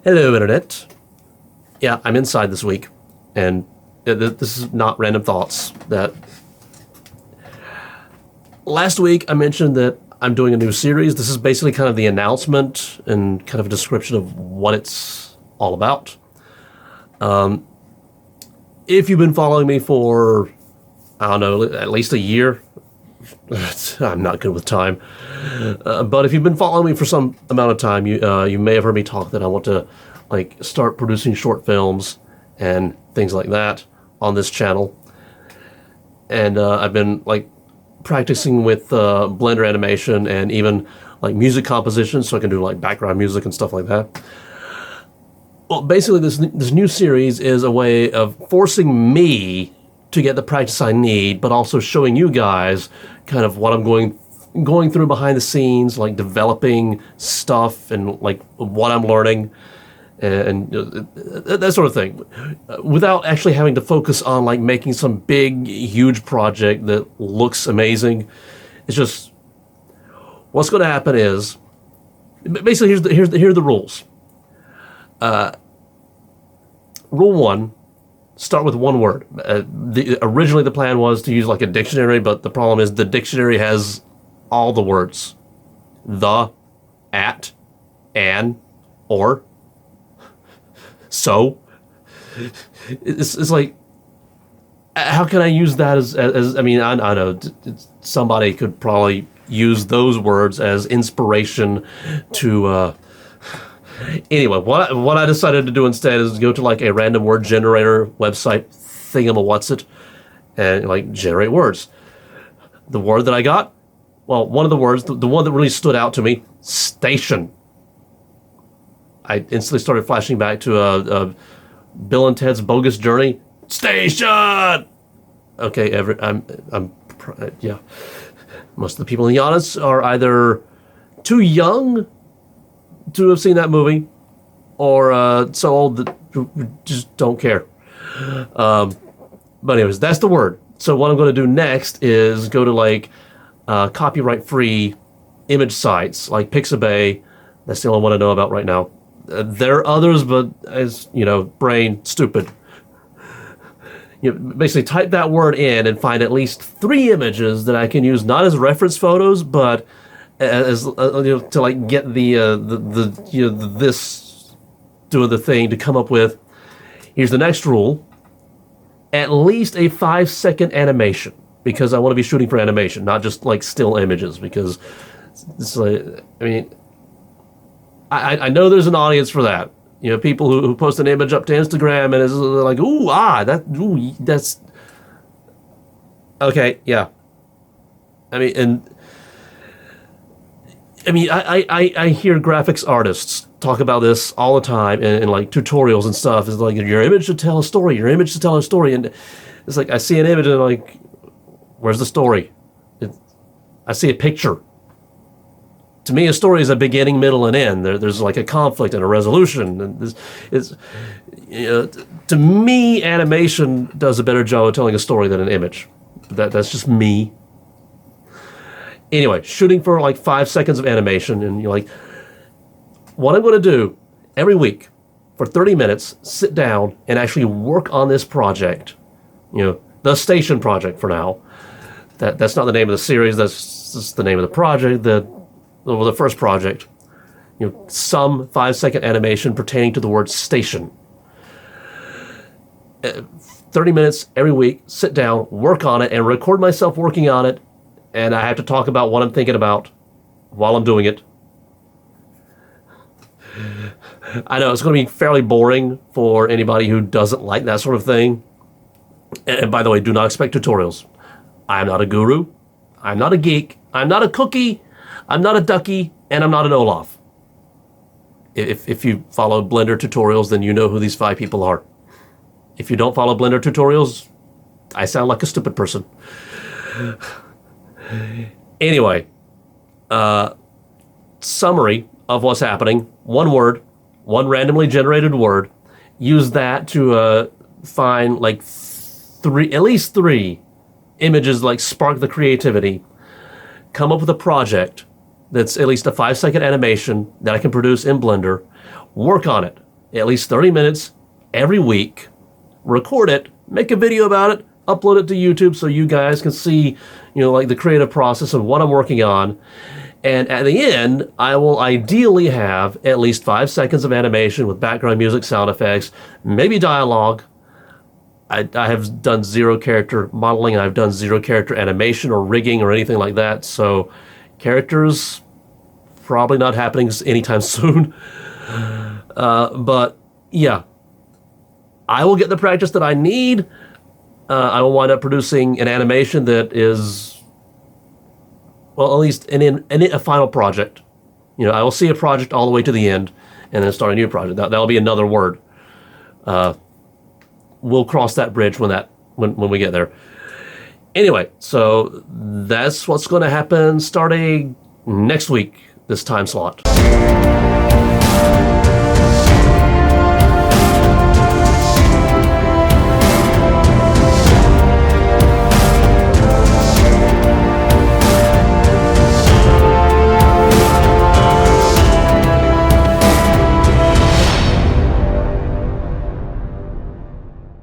Hello, Internet. Yeah, I'm inside this week, and this is not random thoughts. That last week I mentioned that I'm doing a new series. This is basically kind of the announcement and kind of a description of what it's all about. If you've been following me for, I don't know, at least a year, I'm not good with time. But if you've been following me for some amount of time, you may have heard me talk that I want to start producing short films and things like that on this channel. And I've been practicing with Blender animation and even music composition, so I can do background music and stuff like that. Well, basically this new series is a way of forcing me to get the practice I need, but also showing you guys kind of what I'm going through behind the scenes, developing stuff and what I'm learning and that sort of thing, without actually having to focus on making some big, huge project that looks amazing. It's just what's going to happen is basically here are the rules. Rule 1. Start with one word. Originally the plan was to use a dictionary, but the problem is the dictionary has all the words. The, at, and, or, so. It's like, how can I use that as I mean, I know somebody could probably use those words as inspiration to, anyway, what I decided to do instead is go to a random word generator website thingamawhatsit and generate words. The word that I got, well, one of the words, the one that really stood out to me, station. I instantly started flashing back to Bill and Ted's Bogus Journey. Station. Okay, yeah. Most of the people in the audience are either too young to have seen that movie, or so old that we just don't care. But anyways, that's the word. So what I'm going to do next is go to copyright-free image sites like Pixabay. That's the only one I know about right now. There are others, but as you know, brain stupid. You basically type that word in and find at least 3 images that I can use not as reference photos, but as to get this doing the thing to come up with. Here's the next rule: at least a 5-second animation, because I want to be shooting for animation, not just still images. Because it's I know there's an audience for that. People who post an image up to Instagram and is that's okay, yeah. I hear graphics artists talk about this all the time in tutorials and stuff. It's your image should tell a story. Your image should tell a story, and it's I see an image and where's the story? I see a picture. To me, a story is a beginning, middle, and end. There's a conflict and a resolution. And to me, animation does a better job of telling a story than an image. That's just me. Anyway, shooting for 5 seconds of animation, and you're what I'm going to do every week for 30 minutes, sit down and actually work on this project. The Station Project for now. That's not the name of the series. That's just the name of the project. The first project. Some 5-second animation pertaining to the word station. 30 minutes every week, sit down, work on it, and record myself working on it. And I have to talk about what I'm thinking about while I'm doing it. I know it's going to be fairly boring for anybody who doesn't like that sort of thing. And by the way, do not expect tutorials. I'm not a guru. I'm not a geek. I'm not a cookie. I'm not a ducky. And I'm not an Olaf. If you follow Blender tutorials, then you know who these 5 people are. If you don't follow Blender tutorials, I sound like a stupid person. Anyway, summary of what's happening. One word, one randomly generated word. Use that to find at least 3 images, spark the creativity. Come up with a project that's at least a 5-second animation that I can produce in Blender. Work on it. at least 30 minutes every week, record it, make a video about it, upload it to YouTube so you guys can see, like the creative process of what I'm working on. And at the end, I will ideally have at least 5 seconds of animation with background music, sound effects, maybe dialogue. I have done 0 character modeling, I've done 0 character animation or rigging or anything like that, so characters probably not happening anytime soon. But yeah, I will get the practice that I need. I will wind up producing an animation that is, well, at least in a final project. I will see a project all the way to the end and then start a new project. That'll be another word. We'll cross that bridge when we get there. Anyway, so that's what's going to happen starting next week, this time slot.